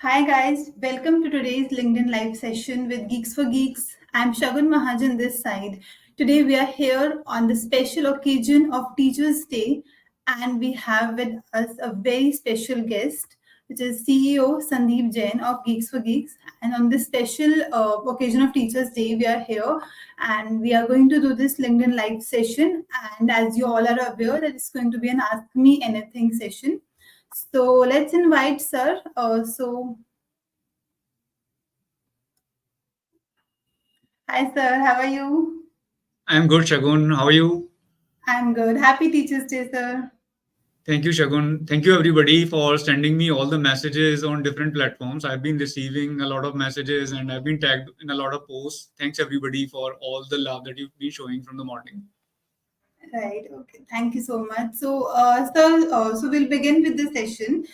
Hi guys, welcome to today's LinkedIn live session with Geeks for Geeks. I'm Shagun Mahajan this side. Today we are here on the special occasion of Teachers' Day and we have with us a very special guest which is CEO Sandeep Jain of Geeks for Geeks. And on this special occasion of Teachers' Day, we are here and we are going to do this LinkedIn live session. And as you all are aware, that it's going to be an Ask Me Anything session. So let's invite Sir. Hi, Sir. How are you? I'm good, Shagun. How are you? I'm good. Happy Teachers' Day, Sir. Thank you, Shagun. Thank you, everybody, for sending me all the messages on different platforms. I've been receiving a lot of messages and I've been tagged in a lot of posts. Thanks, everybody, for all the love that you've been showing from the morning. Right. Okay. Thank you so much. So we'll begin with the session.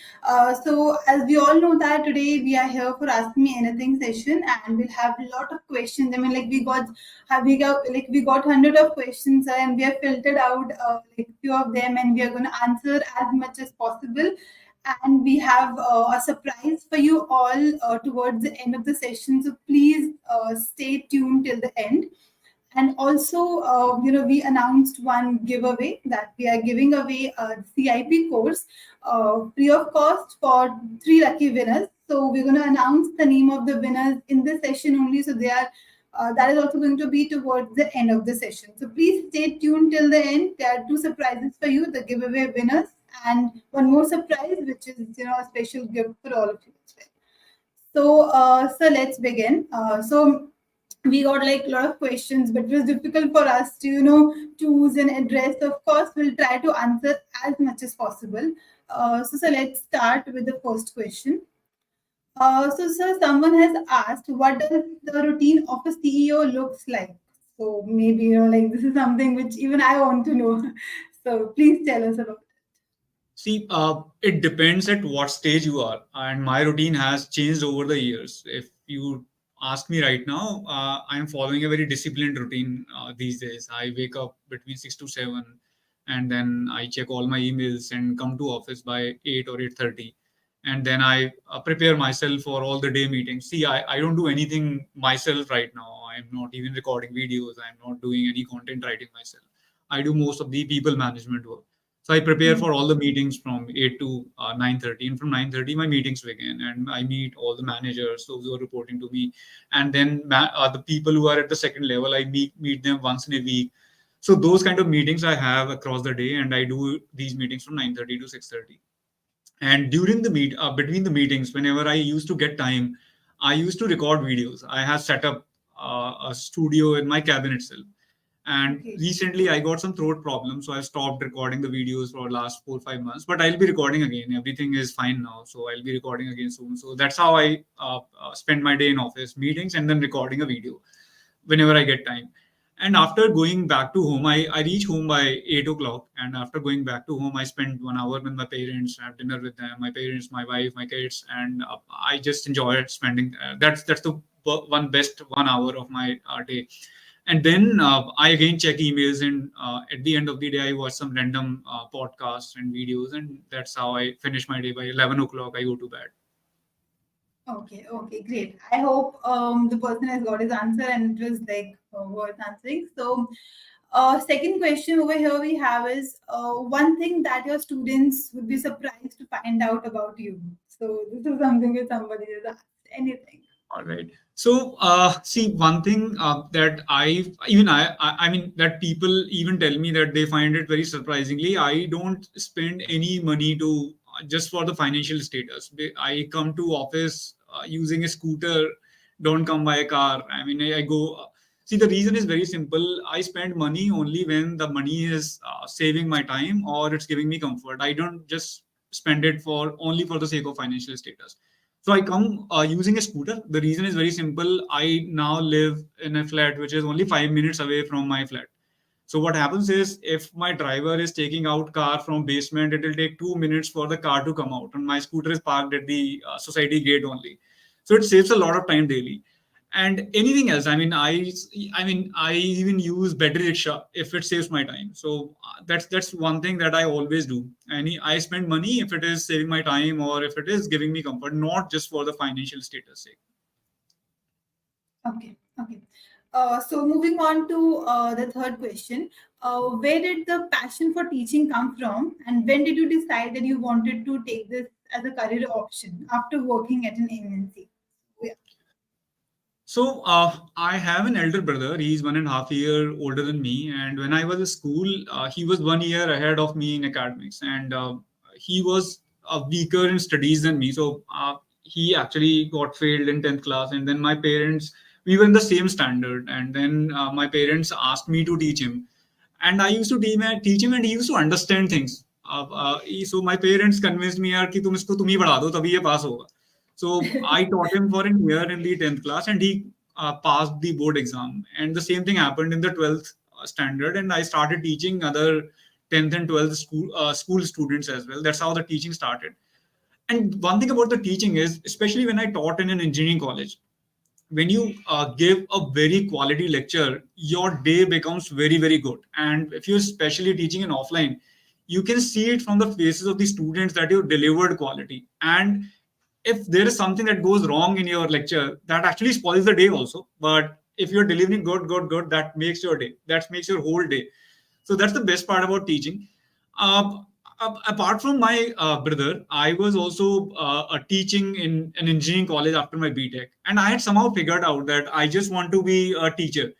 So, as we all know that today we are here for Ask Me Anything session, and we'll have a lot of questions. I mean, like we got hundred of questions, and we have filtered out like few of them, and we are going to answer as much as possible. And we have a surprise for you all towards the end of the session. So please stay tuned till the end. And also, we announced one giveaway that we are giving away a CIP course free of cost for three lucky winners. So we're going to announce the name of the winners in this session only. So they are that is also going to be towards the end of the session. So please stay tuned till the end. There are two surprises for you: the giveaway winners and one more surprise, which is a special gift for all of you as well. So let's begin. So we got like a lot of questions, but it was difficult for us to choose an address. Of course, we'll try to answer as much as possible. So let's start with the first question. So sir, someone has asked, what does the routine of a CEO looks like? So maybe like this is something which even I want to know. So please tell us about. See, it depends at what stage you are, and my routine has changed over the years. If you ask me right now, I'm following a very disciplined routine these days. I wake up between 6 to 7, and then I check all my emails and come to office by 8 or 8:30, and then I prepare myself for all the day meetings. See, I don't do anything myself right now. I'm not even recording videos. I'm not doing any content writing myself. I do most of the people management work. So I prepare for all the meetings from 8 to 9:30, and from 9:30 my meetings begin, and I meet all the managers, those who are reporting to me, and then the people who are at the second level, I meet them once in a week. So those kind of meetings I have across the day, and I do these meetings from 9:30 to 6:30. And during the between the meetings, whenever I used to get time, I used to record videos. I have set up a studio in my cabin itself, and Okay. recently I got some throat problems, so I stopped recording the videos for the last 4 or 5 months. But I'll be recording again. Everything is fine now, so I'll be recording again soon. So that's how I spend my day in office meetings and then recording a video whenever I get time. And after going back to home, I reach home by 8 o'clock. And after going back to home, I spend 1 hour with my parents, have dinner with them, my parents, my wife, my kids, and I just enjoy spending. That's the one best 1 hour of my day. And then I again check emails, and at the end of the day I watch some random podcasts and videos, and that's how I finish my day. By 11 o'clock I go to bed. Okay, okay, great. I hope the person has got his answer and it was like worth answering. So, second question over here we have is one thing that your students would be surprised to find out about you. So, this is something that somebody has asked. Anything. All right. So, see, one thing that I mean, that people even tell me that they find it very surprisingly. I don't spend any money to just for the financial status. I come to office using a scooter. Don't come by a car. I mean, I go. See, the reason is very simple. I spend money only when the money is saving my time or it's giving me comfort. I don't just spend it for only for the sake of financial status. So I come using a scooter. The reason is very simple. I now live in a flat which is only 5 minutes away from my flat. So what happens is, if my driver is taking out car from basement, it will take 2 minutes for the car to come out, and my scooter is parked at the society gate only. So it saves a lot of time daily. and anything else. I even use battery rickshaw if it saves my time. So that's one thing that I always do. I spend money if it is saving my time or if it is giving me comfort, not just for the financial status sake. Okay, okay. So moving on to the third question, where did the passion for teaching come from, and when did you decide that you wanted to take this as a career option after working at an MNC? Yeah. So I have an elder brother. He's 1.5 year older than me, and when I was in school, he was 1 year ahead of me in academics, and he was weaker in studies than me. So he actually got failed in 10th class, and then my parents, we were in the same standard, and then my parents asked me to teach him, and I used to teach him, and he used to understand things. So my parents convinced me यार कि तुम ही पढ़ा दो तभी ये पास होगा. So I taught him for a year in the 10th class, and he passed the board exam. And the same thing happened in the 12th standard, and I started teaching other 10th and 12th school students as well. That's how the teaching started. And one thing about the teaching is, especially when I taught in an engineering college, when you give a very quality lecture, your day becomes very, very good. And if you're especially teaching in offline, you can see it from the faces of the students that you delivered quality. And if there is something that goes wrong in your lecture, that actually spoils the day also. But if you're delivering good, that makes your day. That makes your whole day. So that's the best part about teaching. Uh, Apart from my brother, I was also teaching in an engineering college after my BTech, and I had somehow figured out that I just want to be a teacher.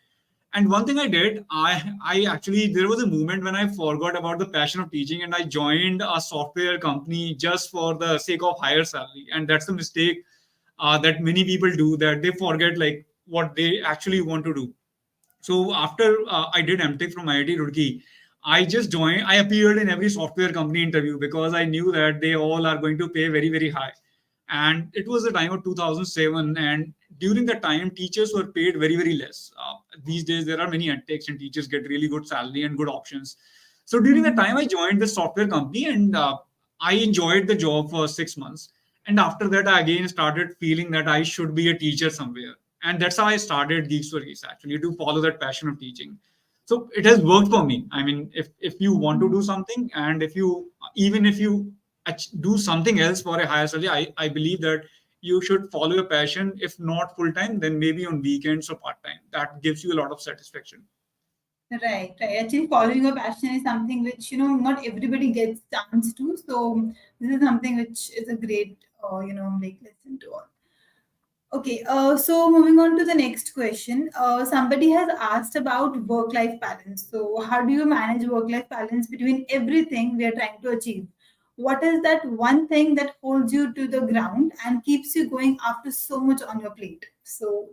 And one thing I did, I actually, there was a moment when I forgot about the passion of teaching, and I joined a software company just for the sake of higher salary. And that's the mistake that many people do, that they forget like what they actually want to do. So after I did MTech from IIT Roorkee, I just joined. I appeared in every software company interview because I knew that they all are going to pay very, very high. And it was the time of 2007, and during that time, teachers were paid very, very less. These days, there are many edtechs, and teachers get really good salary and good options. So during that time, I joined the software company, and I enjoyed the job for 6 months. And after that, I again started feeling that I should be a teacher somewhere, and that's how I started Geeks4Geeks, actually, to follow that passion of teaching. So it has worked for me. I mean, if you want to do something, and if you, even if you do something else for a higher salary, I believe that you should follow your passion. If not full time, then maybe on weekends or part time. That gives you a lot of satisfaction. Right, right. Actually, following your passion is something which not everybody gets chance to. So this is something which is a great like lesson to all. Okay, so moving on to the next question. Somebody has asked about work-life balance. So, how do you manage work-life balance between everything we are trying to achieve? What is that one thing that holds you to the ground and keeps you going after so much on your plate? So,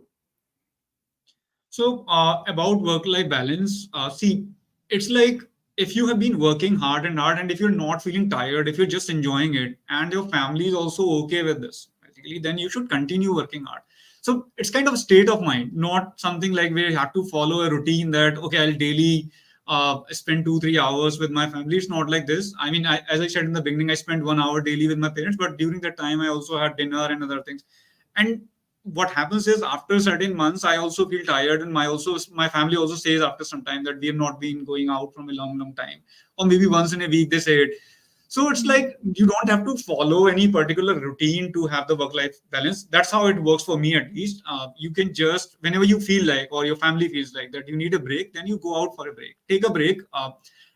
So, about work-life balance, see, it's like if you have been working hard and hard, and if you're not feeling tired, if you're just enjoying it, and your family is also okay with this, basically, then you should continue working hard. So it's kind of a state of mind, not something like where you have to follow a routine that, okay, I'll daily spend 2 3 hours with my family. It's not like this. I mean, as I said in the beginning, I spent 1 hour daily with my parents, but during that time, I also had dinner and other things. And what happens is, after certain months, I also feel tired, and my family also says after some time that we have not been going out from a long time, or maybe once in a week they say it. So it's like you don't have to follow any particular routine to have the work life balance. That's how it works for me, at least. You can just, whenever you feel like, or your family feels like that you need a break, then you go out for a break, take a break,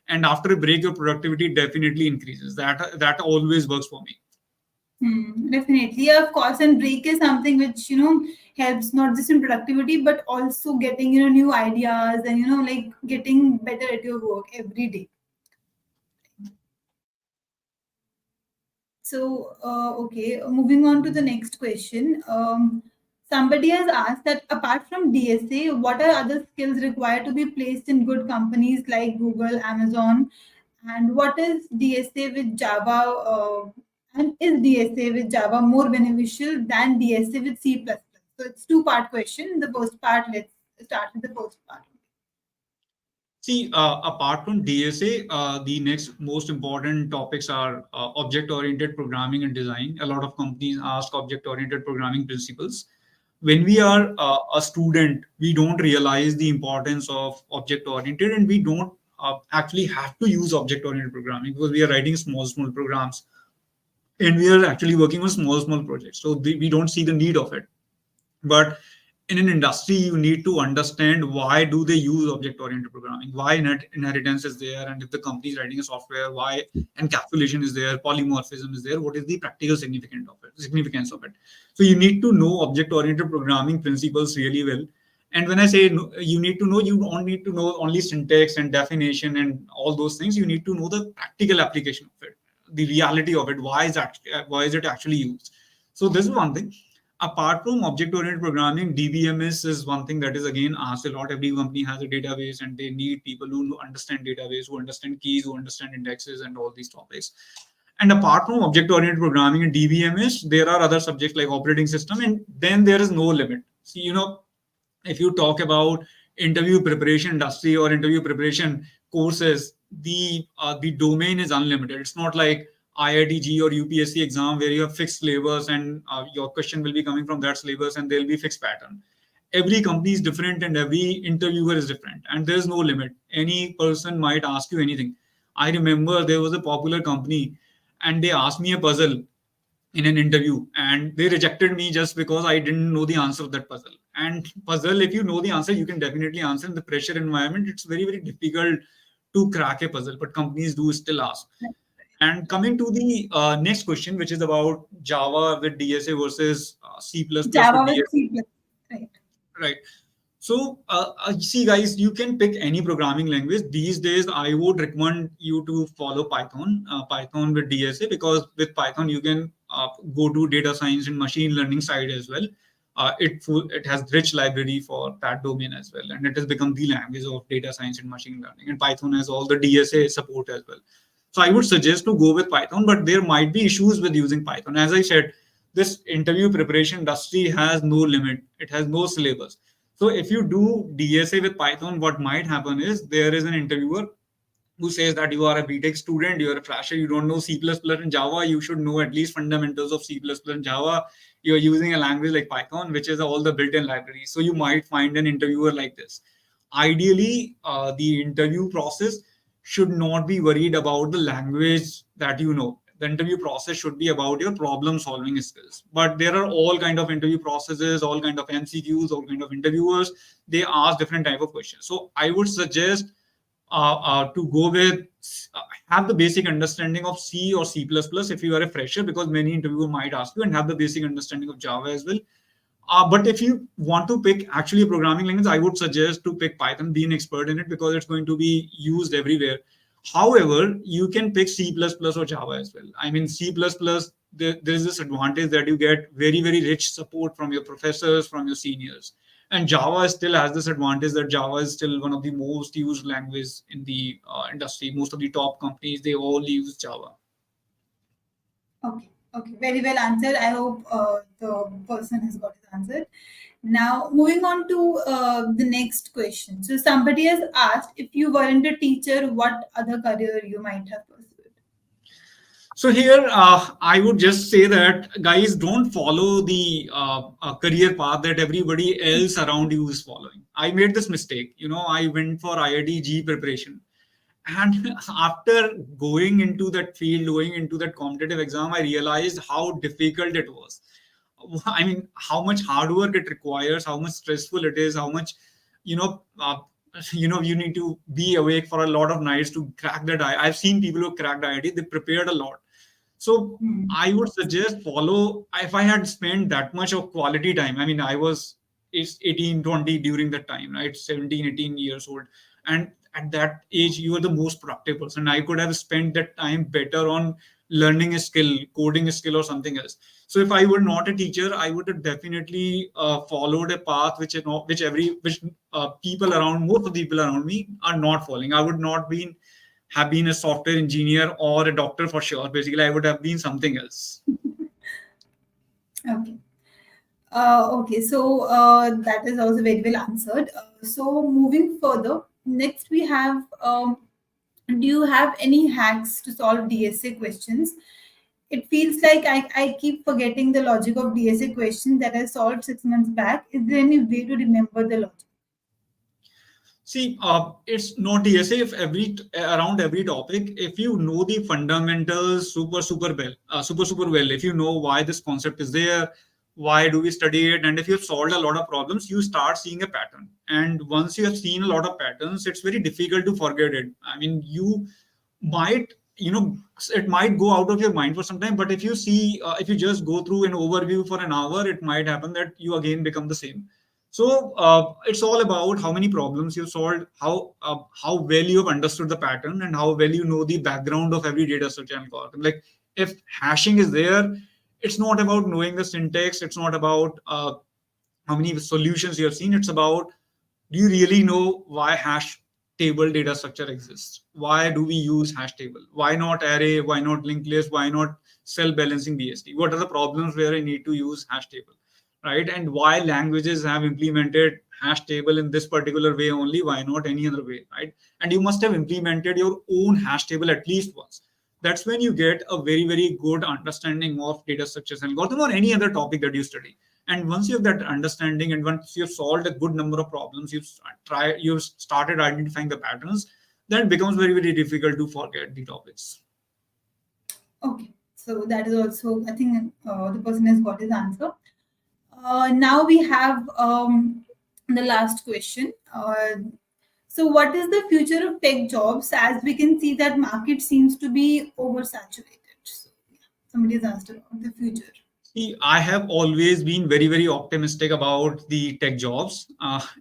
and after a break your productivity definitely increases. That always works for me. definitely, yeah, of course. And break is something which helps not just in productivity but also getting new ideas and like getting better at your work every day. So, okay, moving on to the next question. Somebody has asked that apart from DSA, what are other skills required to be placed in good companies like Google, Amazon, and what is DSA with Java? And is DSA with Java more beneficial than DSA with C++? So it's two-part question. The first part, let's start with the first part. See, apart from DSA, the next most important topics are object-oriented programming and design. A lot of companies ask object-oriented programming principles. when we are a student, we don't realize the importance of object oriented, and we don't actually have to use object oriented programming because we are writing small programs, and we are actually working on small projects, so we don't see the need of it. But in an industry, you need to understand why do they use object oriented programming, why inheritance is there, and if the company is writing a software, why encapsulation is there, polymorphism is there, what is the practical significance of it. So you need to know object oriented programming principles really well. And when I say you need to know, you don't need to know only syntax and definition and all those things. You need to know the practical application of it, the reality of it. Why is it actually used? So this is one thing. Apart from object oriented programming, DBMS is one thing that is again asked a lot. Every company has a database, and they need people who understand database, who understand keys, who understand indexes, and all these topics. And apart from object oriented programming and DBMS, there are other subjects like operating system, and then there is no limit. See, if you talk about interview preparation industry or interview preparation courses, the domain is unlimited. It's not like IITG or UPSC exam where you have fixed syllabus, and your question will be coming from that syllabus, and there'll be fixed pattern. Every company is different, and every interviewer is different, and there's no limit. Any person might ask you anything. I remember there was a popular company, and they asked me a puzzle in an interview, and they rejected me just because I didn't know the answer of that puzzle. And puzzle, if you know the answer, you can definitely answer. In the pressure environment, it's very difficult to crack a puzzle, but companies do still ask. And coming to the next question, which is about Java with DSA versus C++ Java with with DSA. C++. Right. Right. So, see, guys, you can pick any programming language. These days, I would recommend you to follow Python, Python with DSA, because with Python, you can go to data science and machine learning side as well. It has rich library for that domain as well, and it has become the language of data science and machine learning. And Python has all the DSA support as well. So I would suggest to go with Python, but there might be issues with using Python. As I said, this interview preparation industry has no limit. It has no syllabus. So if you do DSA with Python, what might happen is there is an interviewer who says that you are a BTech student, you are a fresher, you don't know C++ and Java, you should know at least fundamentals of C++ and Java. You're using a language like Python, which is all the built-in libraries. So you might find an interviewer like this. Ideally, the interview process should not be worried about the language that you know. The interview process should be about your problem solving skills. But there are all kind of interview processes, all kind of MCQs, all kind of interviewers. They ask different type of questions. So I would suggest to go with have the basic understanding of C or C++ if you are a fresher, because many interviewer might ask you, and have the basic understanding of Java as well. But if you want to pick actually a programming language, I would suggest to pick Python, be an expert in it, because it's going to be used everywhere. However, you can pick C++ or Java as well. I mean, C++, there's this advantage that you get very rich support from your professors, from your seniors. And Java still has this advantage that Java is still one of the most used languages in the industry. Most of the top companies, they all use Java. Okay. Okay. Very well answered. I hope the person has got his answer. Now, moving on to the next question. So, somebody has asked, if you weren't a teacher, what other career you might have pursued? So here, I would just say that guys, don't follow the career path that everybody else around you is following. I made this mistake. I went for IIT preparation, and after going into that field, going into that competitive exam, I realized how difficult it was. I mean, how much hard work it requires, how much stressful it is, how much, you know, uh, you need to be awake for a lot of nights to crack that. I've seen people who cracked IIT, they prepared a lot. So Hmm. I would suggest follow, if I had spent that much of quality time. I mean, I was 18, 20 during that time, right? 17, 18 years old. And at that age, you are the most productive person. I could have spent that time better on learning a skill, coding a skill or something else. So if I were not a teacher, I would have definitely followed a path which people around, most of the people around me are not following. I would not have been a software engineer or a doctor for sure. Basically, I would have been something else. Okay. Okay, so that is also very well answered. So moving further, next we have, do you have any hacks to solve DSA questions? It feels like I keep forgetting the logic of DSA questions that I solved 6 months back. Is there any way to remember the logic? See, it's not DSA if around every topic, if you know the fundamentals super well, if you know why this concept is there, why do we study it, and if you've solved a lot of problems, you start seeing a pattern. And once you have seen a lot of patterns, it's very difficult to forget it. I mean, you might, it might go out of your mind for some time, but if you just go through an overview for an hour, it might happen that you again become the same. So it's all about how many problems you've solved, how well you've understood the pattern, and how well you know the background of every data structure algorithm. Like if hashing is there, it's not about knowing the syntax. It's not about how many solutions you have seen. It's about, do you really know why hash table data structure exists? Why do we use hash table? Why not array? Why not linked list? Why not cell balancing BST? What are the problems where I need to use hash table, right? And why languages have implemented hash table in this particular way only? Why not any other way, right? And you must have implemented your own hash table at least once. That's when you get a very, very good understanding of data structures and algorithm or any other topic that you study. And once you have that understanding, and once you've solved a good number of problems, you've started identifying the patterns, then it becomes very, very difficult to forget the topics. Okay, so that is also, I think the person has got his answer. Now we have the last question. So, what is the future of tech jobs? As we can see, that market seems to be oversaturated. So, yeah, somebody has asked about the future. See, I have always been very, very optimistic about the tech jobs.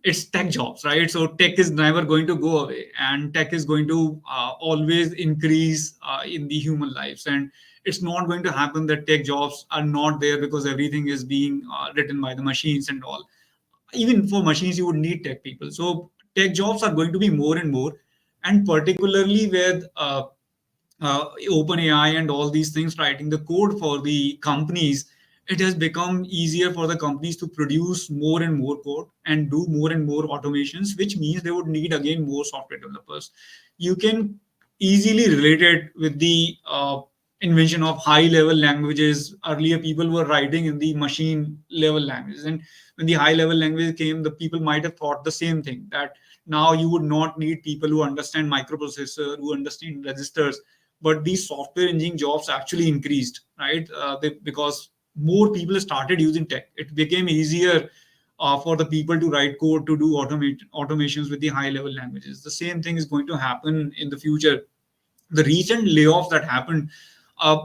It's tech jobs, right? So tech is never going to go away, and tech is going to always increase in the human lives. And it's not going to happen that tech jobs are not there because everything is being written by the machines and all. Even for machines, you would need tech people. So tech jobs are going to be more and more, and particularly with OpenAI and all these things writing the code for the companies, it has become easier for the companies to produce more and more code and do more and more automations, which means they would need again more software developers. You can easily relate it with the invention of high level languages. Earlier, people were writing in the machine level languages. And when the high level language came, the people might have thought the same thing, that now you would not need people who understand microprocessor, who understand registers, but these software engineering jobs actually increased, right? Because more people started using tech. It became easier for the people to write code, to do automations with the high level languages. The same thing is going to happen in the future. The recent layoffs that happened,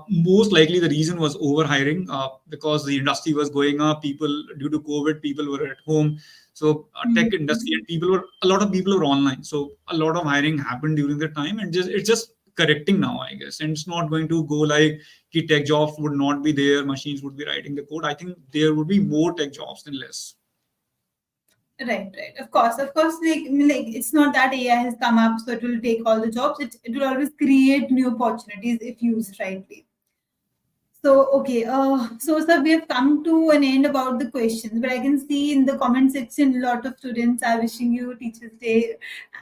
most likely the reason was overhiring, because the industry was going up. People, due to COVID, people were at home. So tech industry and a lot of people were online. So a lot of hiring happened during the time, and it's just correcting now, I guess. And it's not going to go like tech jobs would not be there, machines would be writing the code. I think there would be more tech jobs than less. Right, right. Of course. Like it's not that AI has come up, so it will take all the jobs. It will always create new opportunities if used rightly. So, okay, so sir, we have come to an end about the questions, but I can see in the comment section, a lot of students are wishing you Teachers' Day,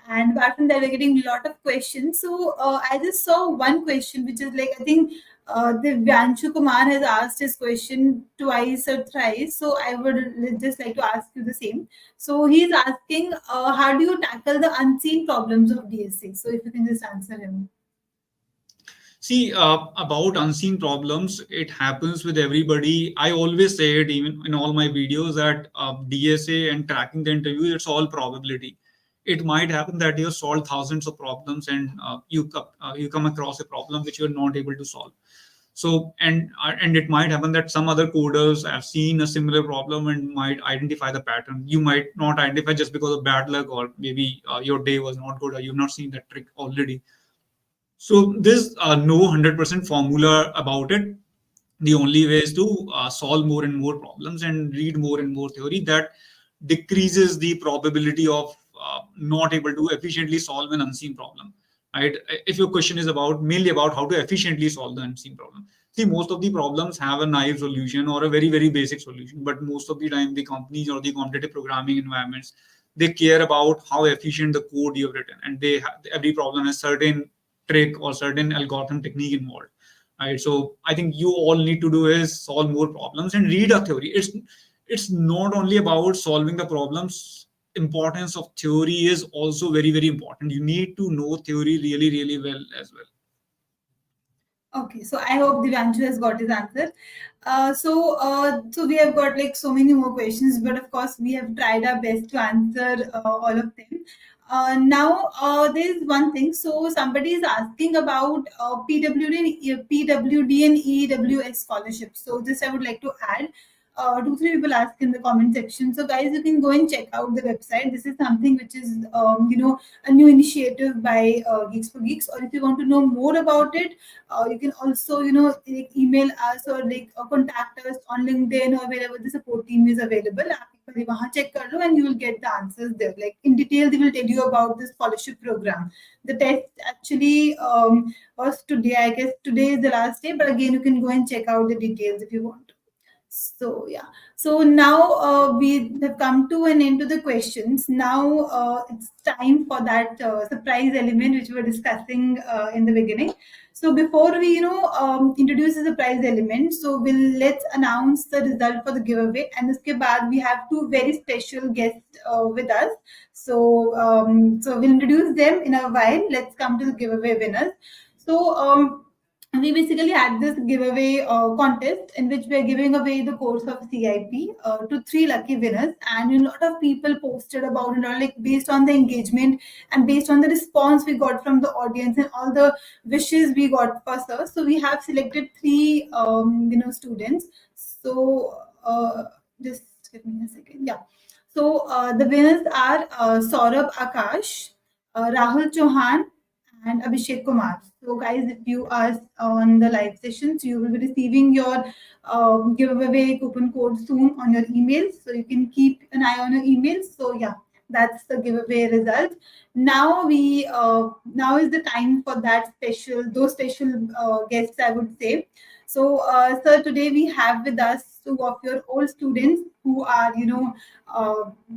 and apart from that, we're getting a lot of questions. So, I just saw one question, which is like, I think the Vyanshu Kumar has asked his question twice or thrice. So, I would just like to ask you the same. So, he's asking, how do you tackle the unseen problems of DSA? So, if you can just answer him. See, about unseen problems, it happens with everybody. I always say it, even in all my videos, that DSA and tracking the interview, it's all probability. It might happen that you solve thousands of problems, and you come across a problem which you're not able to solve. So, and it might happen that some other coders have seen a similar problem and might identify the pattern. You might not identify just because of bad luck, or maybe your day was not good, or you've not seen that trick already. So there's no 100% formula about it. The only way is to solve more and more problems and read more and more theory. That decreases the probability of not able to efficiently solve an unseen problem. Right? If your question is about mainly about how to efficiently solve the unseen problem, see, most of the problems have a naive solution or a very, very basic solution. But most of the time, the companies or the competitive programming environments, they care about how efficient the code you've written, and every problem has certain trick or certain algorithm technique involved. right? So I think you all need to do is solve more problems and read a theory. It's not only about solving the problems. Importance of theory is also very very important. You need to know theory really really well as well. Okay, so I hope Divanshu has got his answer. So we have got like so many more questions, but of course we have tried our best to answer all of them. Now there is one thing. So somebody is asking about PWD and EWS scholarships. So this I would like to add. Two three people ask in the comment section. So guys, you can go and check out the website. This is something which is a new initiative by Geeks for Geeks. Or if you want to know more about it, you can also like email us or like contact us on LinkedIn or wherever the support team is available. आप एक बारी वहाँ check कर लो and you will get the answers there. Like in detail, they will tell you about the scholarship program. The test actually was today. I guess today is the last day, but again, you can go and check out the details if you want. So yeah. So now we have come to an end to the questions. Now it's time for that surprise element which we were discussing in the beginning. So before we introduce the surprise element, so let's announce the result for the giveaway. And uske baad we have two very special guests with us. So we'll introduce them in a while. Let's come to the giveaway winners. So we basically had this giveaway contest in which we are giving away the course of CIP to three lucky winners, and a lot of people posted about it, like based on the engagement and based on the response we got from the audience and all the wishes we got for sir. So we have selected three students. So just give me a second. Yeah. So the winners are Saurabh Akash, Rahul Chauhan, and Abhishek Kumar. So, guys, if you are on the live sessions, you will be receiving your giveaway coupon code soon on your emails. So you can keep an eye on your emails. So yeah, that's the giveaway result. Now is the time for that those special guests, I would say. So, sir, today we have with us two of your old students who are,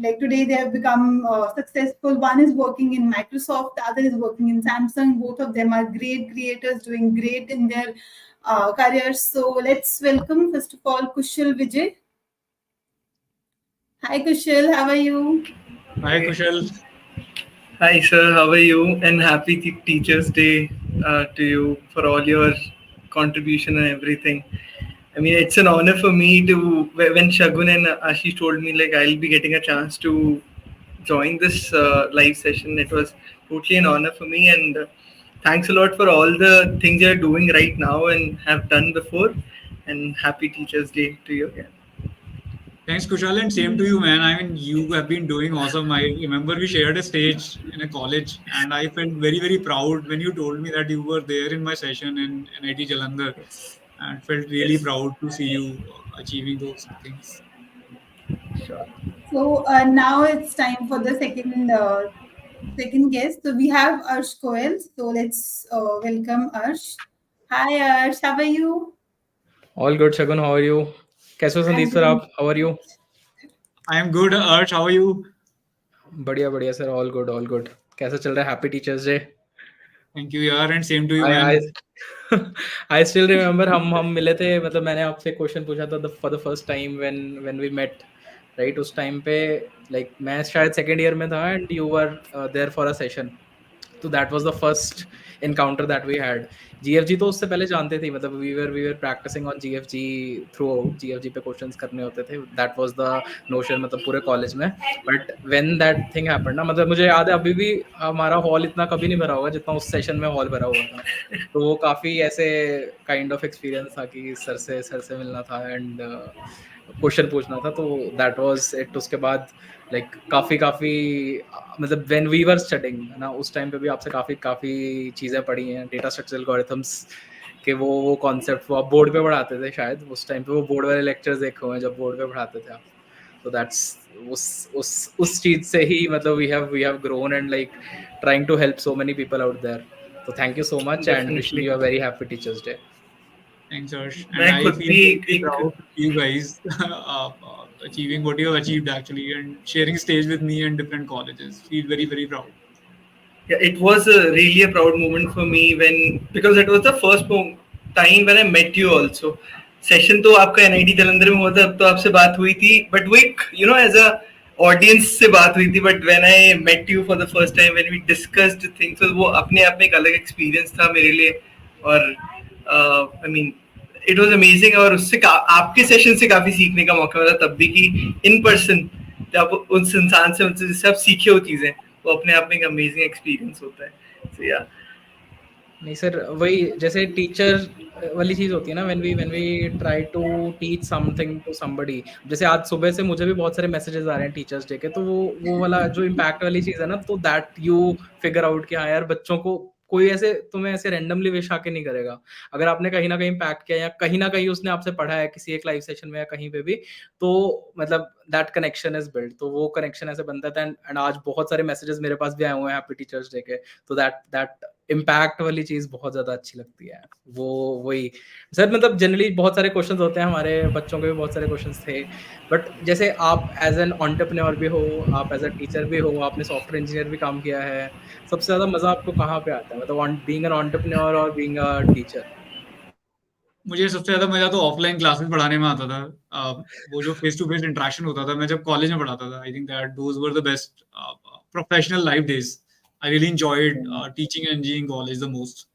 like today they have become successful. One is working in Microsoft, the other is working in Samsung. Both of them are great creators, doing great in their careers. So let's welcome first of all Kushal Vijay. Hi Kushal, how are you? Hi Kushal. Hi, sir. How are you? And happy Teachers' Day to you for all your contribution and everything. I mean, it's an honor for me to when Shagun and Ashish told me like I'll be getting a chance to join this live session. It was totally an honor for me, and thanks a lot for all the things you're doing right now and have done before. And happy Teachers' Day to you again. Thanks, Kushal, and same to you, man. I mean, you have been doing awesome. I remember we shared a stage in a college, and I felt very, very proud when you told me that you were there in my session in NIT Jalandhar, Yes. and felt really Yes. proud to see you achieving those things. Sure. So now it's time for the second guest. So we have Arsh Koel. So let's welcome Arsh. Hi Arsh, how are you? All good, Shagun. How are you? कैसे हो I'm Sandeep sir doing आप? How are you? I am good, Arch. How are you? बढ़िया बढ़िया sir. All good, all good. कैसा चल रहा है? Happy Teachers Day. Thank you, yaar, and same to you, I man. I still remember हम मिले थे. मतलब मैंने आपसे क्वेश्चन पूछा था for the first time when we met, right? उस टाइम पे like मैं शायद second year में था and you were there for a session. तो that was the first encounter that we had. GFG तो उससे पहले जानते थे. मतलब we were practicing on GFG throughout. GFG पे क्वेश्चंस करने होते थे. दैट वाज द नोशन मतलब पूरे कॉलेज में. But when that thing happened ना, मतलब मुझे याद है अभी भी हमारा हॉल इतना कभी नहीं भरा होगा जितना उस सेशन में हॉल भरा हुआ था. तो वो काफ़ी ऐसे काइंड ऑफ एक्सपीरियंस था कि सर से मिलना था एंड क्वेश्चन पूछना था. तो दैट वाज इट. उसके बाद लाइक काफ़ी मतलब व्हेन वी वर स्टडिंग ना, उस टाइम पे भी आपसे काफ़ी चीज़ें पढ़ी हैं. डेटा स्ट्रक्चर एल्गोरिथम्स के वो कॉन्सेप्ट वो आप बोर्ड पे पढ़ाते थे शायद. उस टाइम पे वो बोर्ड वाले लेक्चर्स देखे हुए हैं जब बोर्ड पे पढ़ाते थे आप. तो दैट्स उस चीज़ से ही मतलब we have grown and like trying to help so many people out there. तो thank you so much and wishing Definitely. You a very happy teachers day. Thanks, Arch. And मैं I खुद feel भी very, very एक proud of you guys achieving what you have achieved actually and sharing stage with me in different colleges. Feel very, very proud. Yeah, it was really a proud moment for me when because it was the time when I met you also. Session तो आपका NIT Jalandhar में हुआ था, अब तो आपसे बात हुई थी, बट वो एक एज अ ऑडियंस से बात हुई थी. But when I met you for the first time, when we discussed things, तो वो अपने आप में एक अलग एक्सपीरियंस था मेरे लिए. और I mean it was amazing. और उससे आपके सेशन से काफी सीखने का मौका मिला तब भी, कि इन पर्सन जब उस इंसान से उनसे जिससे आप सीखे हो चीजें, वो अपने आप में एक अमेजिंग एक्सपीरियंस होता है. So, yeah. नहीं सर, वही जैसे टीचर वाली चीज होती है ना, when we try to teach something to somebody. जैसे आज सुबह से मुझे भी बहुत सारे मैसेजेस आ रहे हैं टीचर्स डे के, तो वो वाला जो इम्पैक्ट वाली चीज है ना, तो दैट यू फिगर आउट कि हाँ यार, बच्चों को कोई ऐसे तुम्हें ऐसे रैंडमली विश आके नहीं करेगा. अगर आपने कहीं ना कहीं इम्पैक्ट किया, या कहीं ना कहीं उसने आपसे पढ़ा है किसी एक लाइव सेशन में या कहीं पे भी, तो मतलब दैट कनेक्शन इज बिल्ड. तो वो कनेक्शन ऐसे बनता था. एंड आज बहुत सारे मैसेजेस मेरे पास भी आए हुए हैं हैप्पी टीचर्स डे के. तो दैट इम्पैक्ट वाली चीज बहुत ज्यादा अच्छी लगती है. वही सर, मतलब जनरली बहुत सारे क्वेश्चंस होते हैं, हमारे बच्चों के भी बहुत सारे क्वेश्चंस थे. बट जैसे आप एज एन एंटरप्रेन्योर भी हो, आप एज अ टीचर भी हो, आपने सॉफ्टवेयर इंजीनियर भी काम किया है, सबसे ज्यादा मजा आपको कहाँ पे आता है, मतलब बीइंग एन एंटरप्रेन्योर और बीइंग अ टीचर? मुझे सबसे ज्यादा मजा तो ऑफलाइन क्लासेस पढ़ाने में आता था. वो जो फेस टू फेस इंटरेक्शन होता था, मैं जब कॉलेज में पढ़ाता था, I think that those were the best professional life days. I really enjoyed teaching and engineering college the most.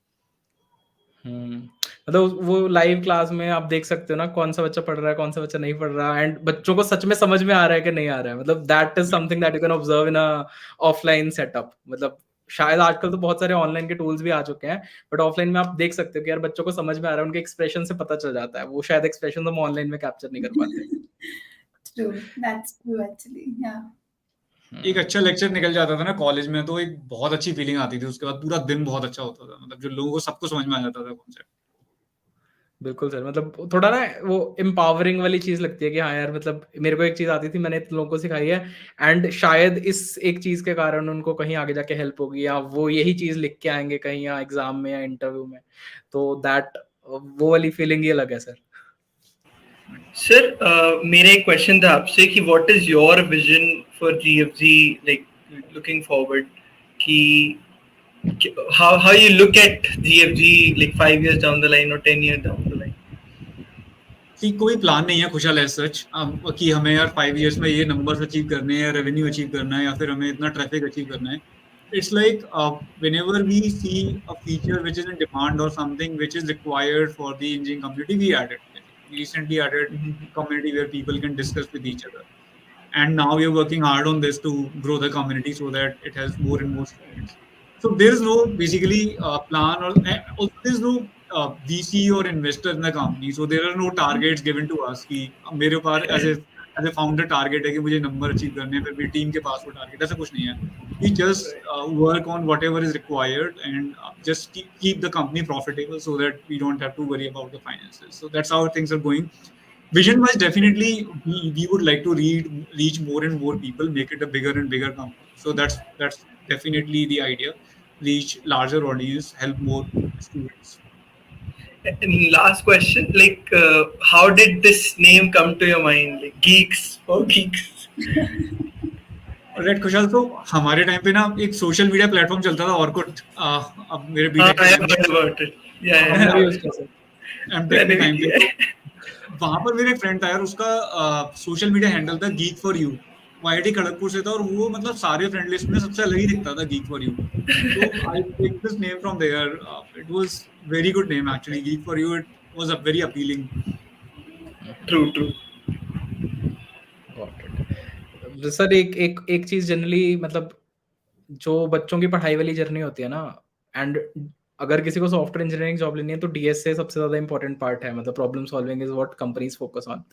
मतलब वो लाइव क्लास में आप देख सकते हो ना, कौन सा बच्चा पढ़ रहा है, कौन सा बच्चा नहीं पढ़ रहा है, एंड बच्चों को सच में समझ में आ रहा है कि नहीं आ रहा है. मतलब that is something that you can observe in a offline setup. मतलब शायद आजकल तो बहुत सारे ऑनलाइन के टूल्स भी आ चुके हैं, बट ऑफलाइन में आप देख सकते हो कि यार बच्चों को समझ में आ रहा है, उनके एक्सप्रेशन से पता चल जाता है. वो शायद एक्सप्रेशन हम ऑनलाइन में कैप्चर नहीं कर पाते. True, that's true actually. Yeah. एक अच्छा लेक्चर निकल जाता था ना कॉलेज में, तो एक बहुत अच्छी फीलिंग आती थी. उसके बाद पूरा दिन बहुत अच्छा होता था, मतलब जो लोगों को सबको समझ में आ जाता था कॉन्सेप्ट. बिल्कुल सर, मतलब थोड़ा ना वो एम्पावरिंग वाली चीज लगती है कि हाँ यार, मतलब मेरे को एक चीज आती थी, मैंने इतने लोगों को सिखाई है, एंड शायद इस एक चीज के कारण उनको कहीं आगे जाके हेल्प होगी, या वो यही चीज लिख के आएंगे कहीं, या एग्जाम में या इंटरव्यू में. तो दैट वो वाली फीलिंग ही अलग है सर. सर मेरा एक क्वेश्चन था आपसे कि what is your vision for GFG, like looking forward, कि how you look at GFG like 5 years down the line or 10 years down the line? कि कोई प्लान नहीं है खुशहाल है सच, कि हमें यार 5 इयर्स में ये नंबर्स अचीव करने हैं, रेवेन्यू अचीव करना है, या फिर हमें इतना ट्रैफिक अचीव करना है. It's like whenever we see a feature which is in demand or something which is required for the engineering community, we add it. We recently added community where people can discuss with each other, and now we are working hard on this to grow the community so that it has more and more students. So there is no basically plan, or also there is no VC or investor in the company. So there are no targets given to us कि मेरे पास as a founder target है कि मुझे number achieve करने हैं, फिर मेरी team के पास वो target, ऐसा कुछ नहीं है. We just work on whatever is required and just keep the company profitable so that we don't have to worry about the finances. So that's how things are going. Vision wise, definitely we would like to reach more and more people, make it a bigger and bigger company. So that's definitely the idea. Reach larger audience, help more students. And last question, like how did this name come to your mind, like Geeks for Geeks? Right खुशहाल, तो हमारे time पे ना एक social media platform चलता था, Orkut. अब मेरे हाँ, बीटेक I के have time heard about it. Yeah, मैंने yeah. भी यूज किया सर. एमटेक के मैंने भी टाइम पे, किया तो है. वहां पर मेरे एक फ्रेंड था यार, उसका सोशल मीडिया हैंडल था गीक फॉर यू. वो आईआईटी खड़गपुर से था, और वो मतलब सारे फ्रेंड लिस्ट में सबसे अलग ही दिखता था, geek for you. So I picked this name from there. It was very good name actually. Geek for you. It was a very appealing. True, true. Got it. Sir एक चीज generally, मतलब जो बच्चों की पढ़ाई वाली जर्नी होती है ना, एंड अगर किसी को सॉफ्टवेयर इंजीनियरिंग जॉब लेनी है तो डीएसए सबसे ज्यादा इंपॉर्टेंट पार्ट है. मतलब problem solving is what companies focus on.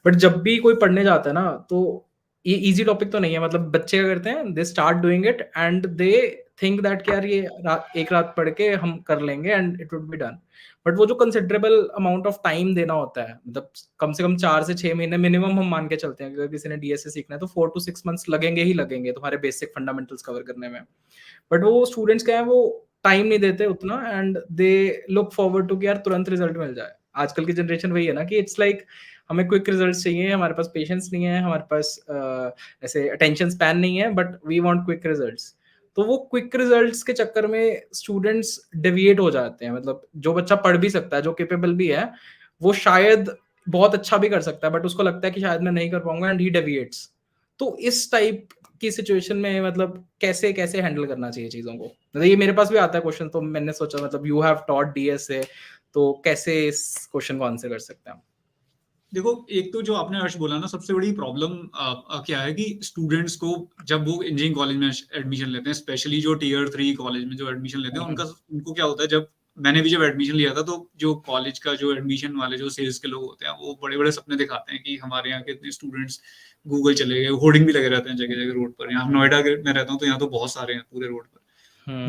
But जब भी कोई पढ़ने जाता है ना, तो ये इजी टॉपिक तो नहीं है. मतलब बच्चे क्या करते हैं, they start doing it and they think that कि यार ये एक रात पढ़ के हम कर लेंगे and it would be done. But वो जो कंसिडरेबल अमाउंट ऑफ टाइम देना होता है, मतलब कम से कम 4 से 6 महीने मिनिमम हम मान के चलते हैं. अगर किसी ने डीएसए सीखना है तो 4 to 6 मंथ्स लगेंगे ही लगेंगे तुम्हारे बेसिक फंडामेंटल्स कवर करने में. बट वो स्टूडेंट्स क्या है, वो टाइम नहीं देते उतना, and they look forward to कि यार तुरंत रिजल्ट मिल जाए. आजकल की जनरेशन वही है ना कि इट्स लाइक हमें क्विक रिजल्ट्स चाहिए, हमारे पास पेशेंस नहीं है, हमारे पास ऐसे अटेंशन स्पैन नहीं है, but we want quick results. तो वो क्विक रिजल्ट्स के चक्कर में स्टूडेंट्स डेविएट हो जाते हैं। मतलब जो बच्चा पढ़ भी सकता है, जो कैपेबल भी है, वो शायद बहुत अच्छा भी कर सकता है, बट उसको लगता है कि शायद मैं नहीं कर पाऊंगा, एंड ही डेविएट्स। तो इस टाइप की सिचुएशन में मतलब कैसे कैसे हैंडल करना चाहिए चीजों को? मतलब ये मेरे पास भी आता है क्वेश्चन, तो मैंने सोचा मतलब यू हैव टॉट डीएसए, तो कैसे इस क्वेश्चन को आंसर कर सकते हैं हम? देखो, एक तो जो आपने हर्ष बोला ना, सबसे बड़ी प्रॉब्लम क्या है कि स्टूडेंट्स को जब वो इंजीनियरिंग कॉलेज में एडमिशन लेते हैं, स्पेशली जो टियर 3 कॉलेज में जो एडमिशन लेते हैं, उनको क्या होता है, जब एडमिशन लिया था, तो जो कॉलेज का जो एडमिशन वाले जो सेल्स के लोग होते हैं, वो बड़े बड़े सपने दिखाते हैं कि हमारे यहाँ के इतने स्टूडेंट्स गूगल चले गए, होर्डिंग भी लगे रहते हैं जगह जगह रोड पर। यहाँ नोएडा में रहता हूँ, तो यहाँ तो बहुत सारे हैं पूरे रोड पर।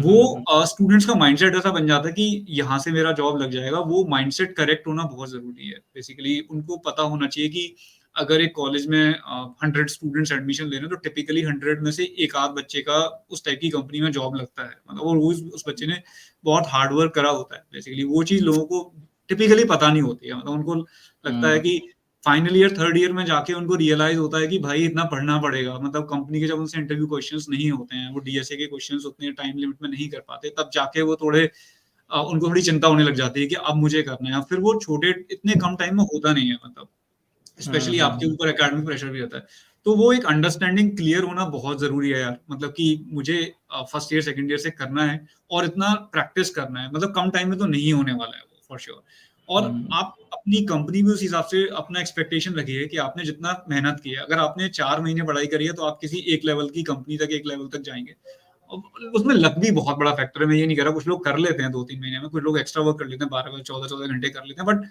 वो स्टूडेंट्स का माइंडसेट ऐसा बन जाता है कि यहाँ से मेरा जॉब लग जाएगा। वो माइंडसेट करेक्ट होना बहुत जरूरी है। बेसिकली उनको पता होना चाहिए कि अगर एक कॉलेज में 100 स्टूडेंट्स एडमिशन ले रहे हैं, तो टिपिकली 100 में से एक आध बच्चे का उस टाइप की कंपनी में जॉब लगता है। मतलब वो रोज उस बच्चे ने बहुत हार्ड वर्क करा होता है। बेसिकली वो चीज लोगों को टिपिकली पता नहीं होती है। मतलब उनको लगता है कि फाइनल ईयर, थर्ड ईयर में जाके उनको रियलाइज होता है कि भाई इतना पढ़ना पड़ेगा। मतलब कंपनी के जब उनसे इंटरव्यू क्वेश्चंस नहीं होते हैं, वो डीएसए के क्वेश्चंस उतने टाइम लिमिट में नहीं कर पाते, तब जाके वो उनको थोड़ी चिंता होने लग जाती है कि अब मुझे करना है। फिर वो छोटे इतने कम टाइम में होता नहीं है। मतलब स्पेशली आपके ऊपर एकेडमिक प्रेशर भी रहता है। तो वो एक अंडरस्टैंडिंग क्लियर होना बहुत जरूरी है यार। मतलब कि मुझे फर्स्ट ईयर सेकंड ईयर से करना है और इतना प्रैक्टिस करना है। मतलब कम टाइम में तो नहीं होने वाला है वो, फॉर श्योर। और आप अपनी कंपनी भी उस हिसाब से अपना एक्सपेक्टेशन रखिए कि आपने जितना मेहनत की है। अगर आपने 4 महीने पढ़ाई करी है, तो आप किसी एक लेवल की कंपनी तक, एक लेवल तक जाएंगे। उसमें लक भी बहुत बड़ा फैक्टर है। मैं ये नहीं कह रहा, कुछ लोग कर लेते हैं 2-3 महीने में, कुछ लोग एक्स्ट्रा वर्क कर लेते हैं, 12-14 घंटे कर लेते हैं, बट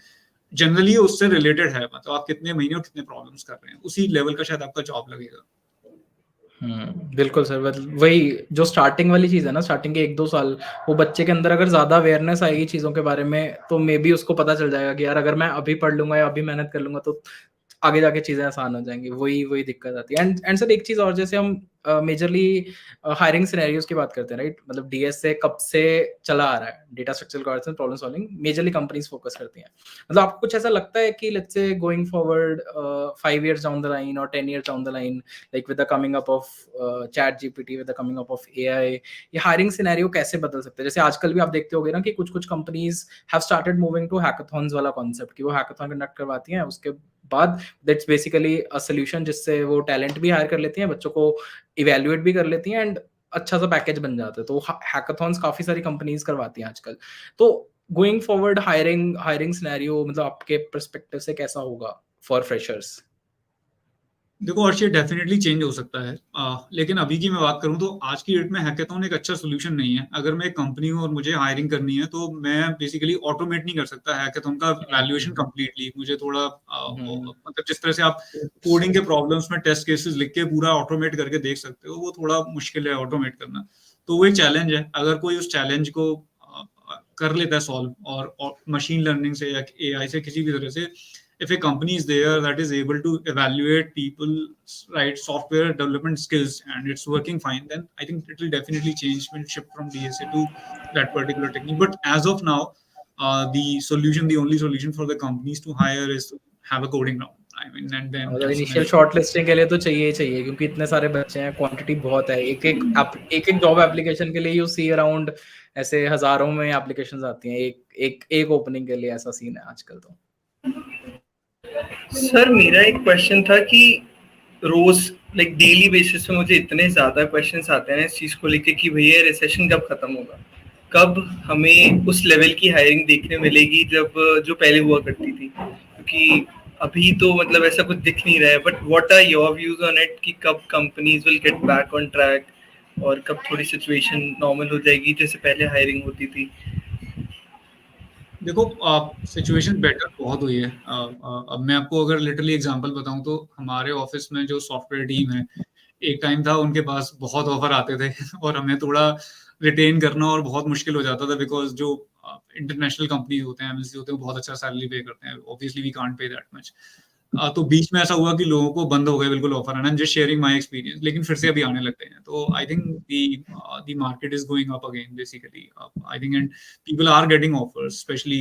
जनरली उससे रिलेटेड है। मतलब आप कितने महीने और कितने प्रॉब्लम्स कर रहे हैं, उसी लेवल का शायद आपका जॉब लगेगा। बिल्कुल सर। वही जो स्टार्टिंग वाली चीज है ना, स्टार्टिंग के 1-2 साल, वो बच्चे के अंदर अगर ज्यादा अवेयरनेस आएगी चीजों के बारे में, तो मे बी उसको पता चल जाएगा कि यार अगर मैं अभी पढ़ लूंगा या अभी मेहनत कर लूंगा, तो आगे जाके चीजें आसान हो जाएंगी। वही वही दिक्कत आती है। एंड सर एक चीज और, जैसे हम मेजरली हायरिंग सिनेरियोज की बात करते हैं, राइट? मतलब डीएसए कब से चला आ रहा है, data structural and problem solving, majorly companies focus करती हैं। मतलब आपको कुछ ऐसा लगता है कि let's say going forward 5 years down the line और 10 years down the line, like with the coming up of chat gpt, with the coming up of AI, ये हायरिंग सिनेरियो कैसे बदल सकते हैं? जैसे आजकल भी आप देखते होगे ना कि कुछ कुछ companies have started moving to hackathons वाला कॉन्सेप्ट, कि वो हैकाथॉन कंडक्ट करवाती हैं, उसके बाद दैट्स बेसिकली अ सोल्यूशन जिससे वो टैलेंट भी हायर कर लेती हैं, बच्चों को इवेल्युएट भी कर लेती हैं, एंड अच्छा सा पैकेज बन जाता है। तो हैकाथॉन्स काफी सारी कंपनीज करवाती हैं आजकल। तो गोइंग फॉरवर्ड हायरिंग सिनेरियो मतलब आपके पर्सपेक्टिव से कैसा होगा फॉर फ्रेशर्स? देखो, और ये डेफिनेटली चेंज हो सकता है। लेकिन अभी की मैं बात करूं तो आज की डेट में हैकाथॉन एक अच्छा सोल्यूशन नहीं है। अगर मैं एक कंपनी हूं और मुझे हायरिंग करनी है, तो मैं बेसिकली ऑटोमेट नहीं कर सकता हैकाथॉन का वैल्यूएशन कंप्लीटली। मुझे थोड़ा मतलब जिस तरह से आप कोडिंग के प्रॉब्लम्स में टेस्ट केसेस लिख के पूरा ऑटोमेट करके देख सकते हो, वो थोड़ा मुश्किल है ऑटोमेट करना। तो वो एक चैलेंज है। अगर कोई उस चैलेंज को कर लेता है सॉल्व, और मशीन लर्निंग से या एआई से किसी भी तरह से, if a company is there that is able to evaluate people's right software development skills and it's working fine, then I think it will definitely change when shift from DSA to that particular technique. But as of now, the only solution for the companies to hire is to have a coding round. I mean, and then मतलब have some initial short listing के लिए तो चाहिए ही चाहिए, क्योंकि इतने सारे बच्चे हैं, क्वांटिटी बहुत है। एक जॉब एप्लीकेशन के लिए यू सी अराउंड ऐसे हजारों में एप्लीकेशंस आती हैं एक ओपनिंग के लिए। ऐसा सीन है आजकल। तो सर मेरा एक क्वेश्चन था कि रोज लाइक डेली बेसिस पे मुझे इतने ज्यादा क्वेश्चंस आते हैं इस चीज को लेके कि भैया रिसेशन कब खत्म होगा, कब हमें उस लेवल की हायरिंग देखने मिलेगी जब जो पहले हुआ करती थी। क्योंकि अभी तो मतलब ऐसा कुछ दिख नहीं रहा है। But what are your views on it कि कब companies will get back on track और कब थोड़ी सिचुएशन नॉर्मल हो जाएगी जैसे पहले हायरिंग होती थी? देखो, सिचुएशन बेटर बहुत हुई है। अब मैं आपको अगर लिटरली एग्जांपल बताऊं, तो हमारे ऑफिस में जो सॉफ्टवेयर टीम है, एक टाइम था उनके पास बहुत ऑफर आते थे और हमें थोड़ा रिटेन करना और बहुत मुश्किल हो जाता था, बिकॉज जो इंटरनेशनल कंपनी होते हैं, एमएनसी होते हैं, वो बहुत अच्छा सैलरी पे करते हैं। Obviously we can't pay that much. तो बीच में ऐसा हुआ कि लोगों को बंद हो गए बिल्कुल ऑफर आना। जस्ट शेयरिंग माय एक्सपीरियंस, लेकिन फिर से अभी आने लगते हैं। तो I think the market is going up again basically. I think and people are getting offers, especially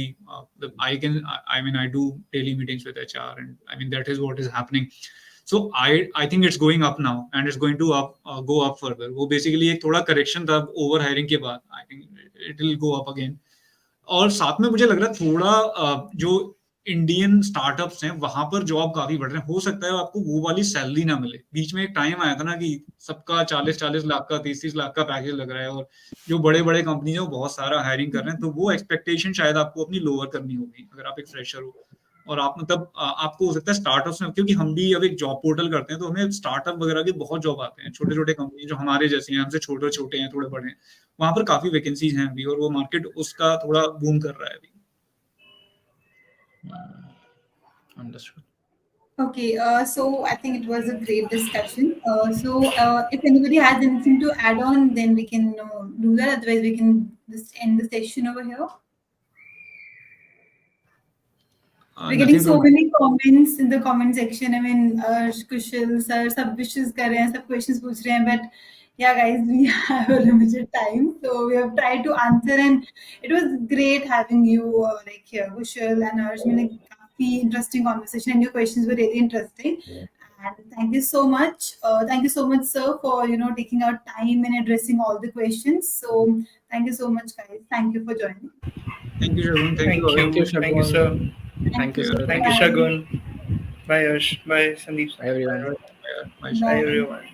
I mean I do daily meetings with HR, and I mean that is what is happening. So I think it's going up now and it's going to go up further. वो basically एक थोड़ा correction था over hiring के बाद. I think it will go up again. और साथ में मुझे लग रहा है थोड़ा जो इंडियन स्टार्टअप्स हैं वहां पर जॉब काफी बढ़ रहे हैं. हो सकता है आपको वो वाली सैलरी ना मिले. बीच में एक टाइम आया था ना कि सबका 40-40 लाख का 30-30 लाख का पैकेज लग रहा है और जो बड़े बड़े कंपनी है वो बहुत सारा हायरिंग कर रहे हैं. तो वो एक्सपेक्टेशन शायद आपको अपनी लोअर करनी होगी अगर आप एक फ्रेशर हो. और आप मतलब आपको हो सकता है स्टार्टअप्स में, क्योंकि हम भी अब एक जॉब पोर्टल करते हैं तो हमें स्टार्टअप वगैरह के बहुत जॉब आते हैं. छोटे छोटे कंपनी जो हमारे जैसे हैं, हमसे छोटे छोटे हैं, थोड़े बड़े हैं, वहां पर काफी वैकेंसीज हैं अभी और वो मार्केट उसका थोड़ा बूम कर रहा है अभी. Understood. Okay, so I think it was a great discussion. If anybody has anything to add on, then we can do that. Otherwise, we can just end the session over here. We're getting so many comments in the comment section. I mean, Kushal sir, सब wishes कर रहे हैं, सब questions पूछ रहे हैं, but yeah, guys, we have a limited time, so we have tried to answer, and it was great having you like here, Kushal and Harsh. I mean, like, काफी interesting conversation, and your questions were really interesting. And thank you so much. Thank you so much, sir, for taking out time and addressing all the questions. So thank you so much, guys. Thank you for joining. Thank you, Shagun. Thank you. Thank you, Thank you, sir. Thank you, sir. Thank you, Shagun. Bye, Yash. Bye, Sandeep. Bye, everyone. Bye. Bye, everyone.